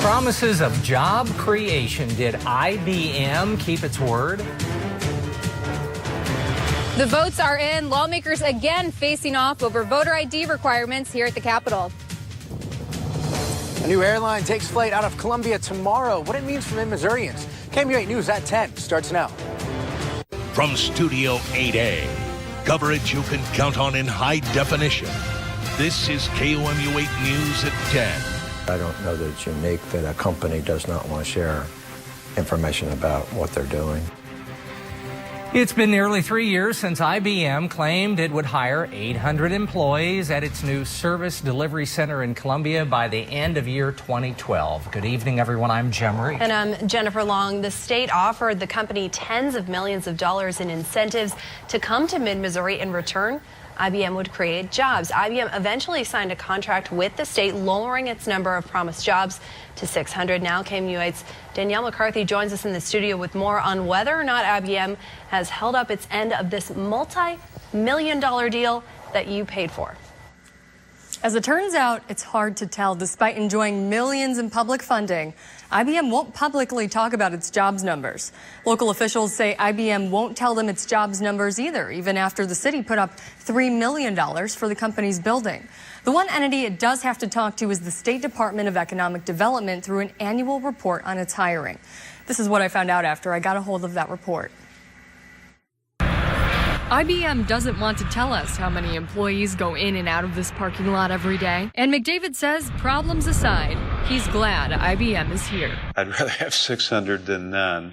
Promises of job creation. Did IBM keep its word? The votes are in. Lawmakers again facing off over voter ID requirements here at the Capitol. A new airline takes flight out of Columbia tomorrow. What it means for Mid-Missourians. KOMU 8 News at 10 starts now. From Studio 8A, coverage you can count on in high definition. This is KOMU 8 News at 10. I don't know that it's unique that a company does not want to share information about what they're doing. It's been nearly 3 years since IBM claimed it would hire 800 employees at its new service delivery center in Columbia by the end of year 2012. Good evening, everyone. I'm Jim Reed. And I'm Jennifer Long. The state offered the company tens of millions of dollars in incentives to come to Mid-Missouri. In return, IBM would create jobs. IBM eventually signed a contract with the state, lowering its number of promised jobs to 600. Now, KOMU 8's Danielle McCarthy joins us in the studio with more on whether or not IBM has held up its end of this multi-million-dollar deal that you paid for. As it turns out, it's hard to tell. Despite enjoying millions in public funding, IBM won't publicly talk about its jobs numbers. Local officials say IBM won't tell them its jobs numbers either, even after the city put up $3 million for the company's building. The one entity it does have to talk to is the State Department of Economic Development through an annual report on its hiring. This is what I found out after I got a hold of that report. IBM doesn't want to tell us how many employees go in and out of this parking lot every day. And McDavid says, problems aside, he's glad IBM is here. I'd rather have 600 than none.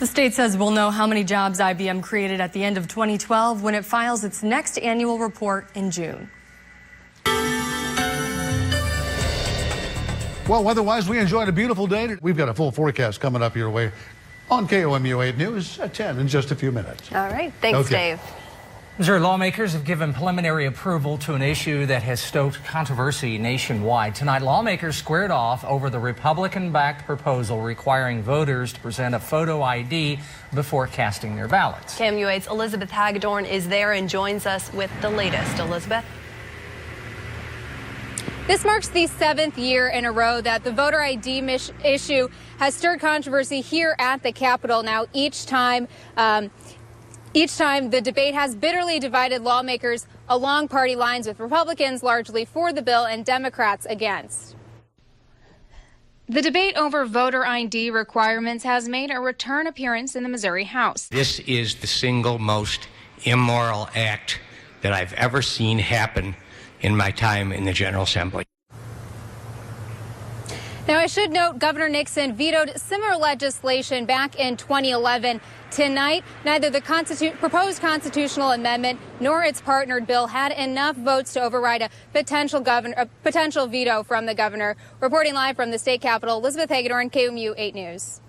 The state says we'll know how many jobs IBM created at the end of 2012 when it files its next annual report in June. Well, weather-wise, we enjoyed a beautiful day. We've got a full forecast coming up your way on KOMU 8 News at 10 in just a few minutes. All right. Thanks, Dave. Missouri lawmakers have given preliminary approval to an issue that has stoked controversy nationwide. Tonight, lawmakers squared off over the Republican-backed proposal requiring voters to present a photo ID before casting their ballots. KOMU 8's Elizabeth Hagedorn is there and joins us with the latest. Elizabeth? This marks the 7th year in a row that the voter ID issue has stirred controversy here at the Capitol. Now, each time the debate has bitterly divided lawmakers along party lines, with Republicans largely for the bill and Democrats against. The debate over voter ID requirements has made a return appearance in the Missouri House. This is the single most immoral act that I've ever seen happen in my time in the General Assembly. Now, I should note Governor Nixon vetoed similar legislation back in 2011. Tonight, neither the proposed constitutional amendment nor its partnered bill had enough votes to override a potential veto from the governor. Reporting live from the state capitol, Elizabeth Hagedorn, KOMU 8 News.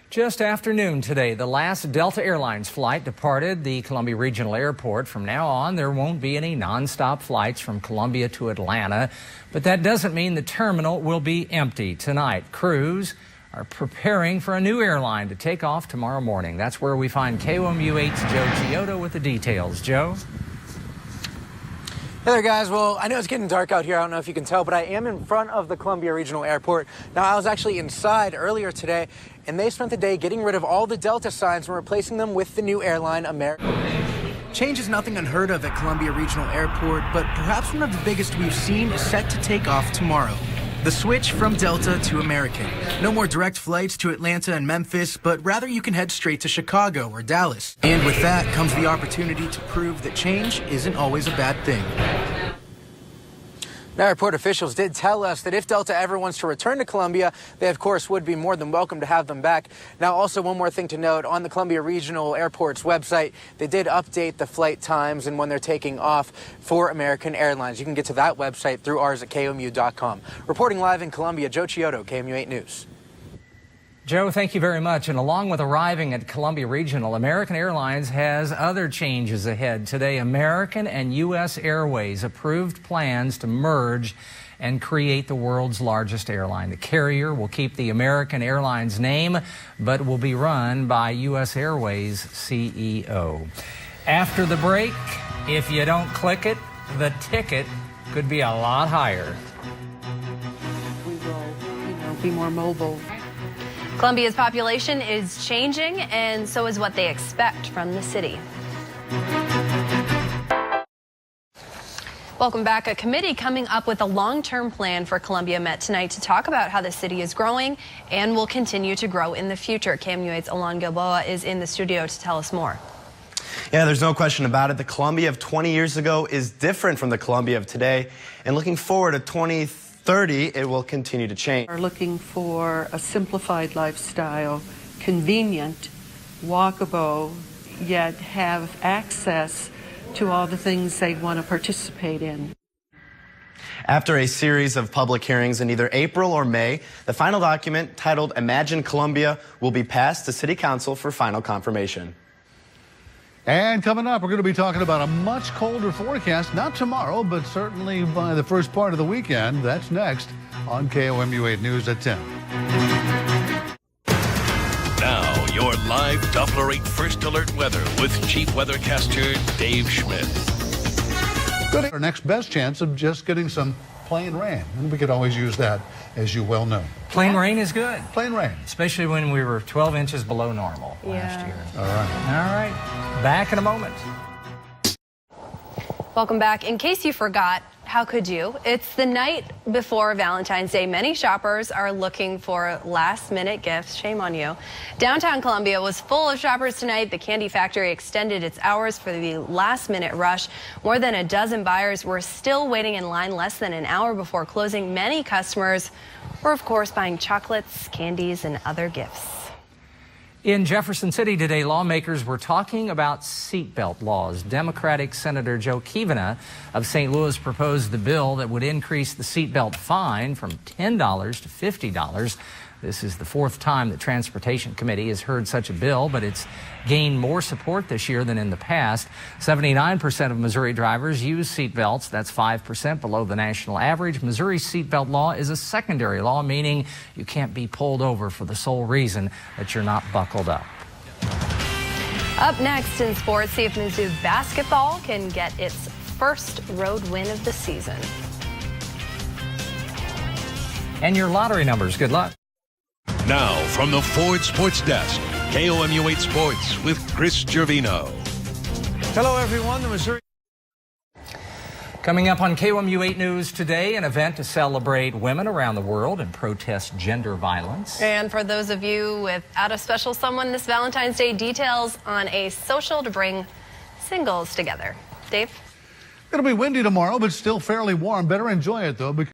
Just after noon today, the last Delta Airlines flight departed the Columbia Regional Airport. From now on, there won't be any nonstop flights from Columbia to Atlanta, but that doesn't mean the terminal will be empty tonight. Crews are preparing for a new airline to take off tomorrow morning. That's where we find KOMU 8's Joe Chiodo with the details. Joe? Hey there, guys. Well, I know it's getting dark out here. I don't know if you can tell, but I am in front of the Columbia Regional Airport. Now, I was actually inside earlier today, and they spent the day getting rid of all the Delta signs and replacing them with the new airline, American. Change is nothing unheard of at Columbia Regional Airport, but perhaps one of the biggest we've seen is set to take off tomorrow. The switch from Delta to American. No more direct flights to Atlanta and Memphis, but rather you can head straight to Chicago or Dallas. And with that comes the opportunity to prove that change isn't always a bad thing. Now, airport officials did tell us that if Delta ever wants to return to Columbia, they, of course, would be more than welcome to have them back. Now, also, one more thing to note, on the Columbia Regional Airport's website, they did update the flight times and when they're taking off for American Airlines. You can get to that website through ours at KOMU.com. Reporting live in Columbia, Joe Chiodo, KOMU 8 News. Joe, thank you very much. And along with arriving at Columbia Regional, American Airlines has other changes ahead. Today, American and U.S. Airways approved plans to merge and create the world's largest airline. The carrier will keep the American Airlines name, but will be run by U.S. Airways CEO. After the break, if you don't click it, the ticket could be a lot higher. We will, be more mobile. Columbia's population is changing, and so is what they expect from the city. Welcome back. A committee coming up with a long-term plan for Columbia met tonight to talk about how the city is growing and will continue to grow in the future. KOMU 8's Alon Gilboa is in the studio to tell us more. Yeah, there's no question about it. The Columbia of 20 years ago is different from the Columbia of today. And looking forward to 2030, it will continue to change. We're looking for a simplified lifestyle, convenient, walkable, yet have access to all the things they want to participate in. After a series of public hearings in either April or May, the final document titled Imagine Columbia will be passed to City Council for final confirmation. And coming up, we're going to be talking about a much colder forecast, not tomorrow, but certainly by the first part of the weekend. That's next on KOMU 8 News at 10. Now, your live Doppler 8 First Alert weather with Chief Weathercaster Dave Schmidt. Good. Our next best chance of just getting some plain rain. And we could always use that, as you well know. Plain rain is good. Plain rain. Especially when we were 12 inches below normal last year. All right. Back in a moment. Welcome back. In case you forgot, how could you? It's the night before Valentine's Day. Many shoppers are looking for last-minute gifts. Shame on you. Downtown Columbia was full of shoppers tonight. The Candy Factory extended its hours for the last-minute rush. More than a dozen buyers were still waiting in line less than an hour before closing. Many customers were, of course, buying chocolates, candies, and other gifts. In Jefferson City today, lawmakers were talking about seatbelt laws. Democratic Senator Joe Kivana of St. Louis proposed the bill that would increase the seatbelt fine from $10 to $50. This is the fourth time the Transportation Committee has heard such a bill, but it's gained more support this year than in the past. 79% of Missouri drivers use seatbelts. That's 5% below the national average. Missouri's seatbelt law is a secondary law, meaning you can't be pulled over for the sole reason that you're not buckled up. Up next in sports, see if Mizzou basketball can get its first road win of the season. And your lottery numbers. Good luck. Now, from the Ford Sports Desk, KOMU 8 Sports with Chris Gervino. Hello, everyone. The Missouri. Coming up on KOMU 8 News today, an event to celebrate women around the world and protest gender violence. And for those of you without a special someone this Valentine's Day, details on a social to bring singles together. Dave? It'll be windy tomorrow, but still fairly warm. Better enjoy it, though, because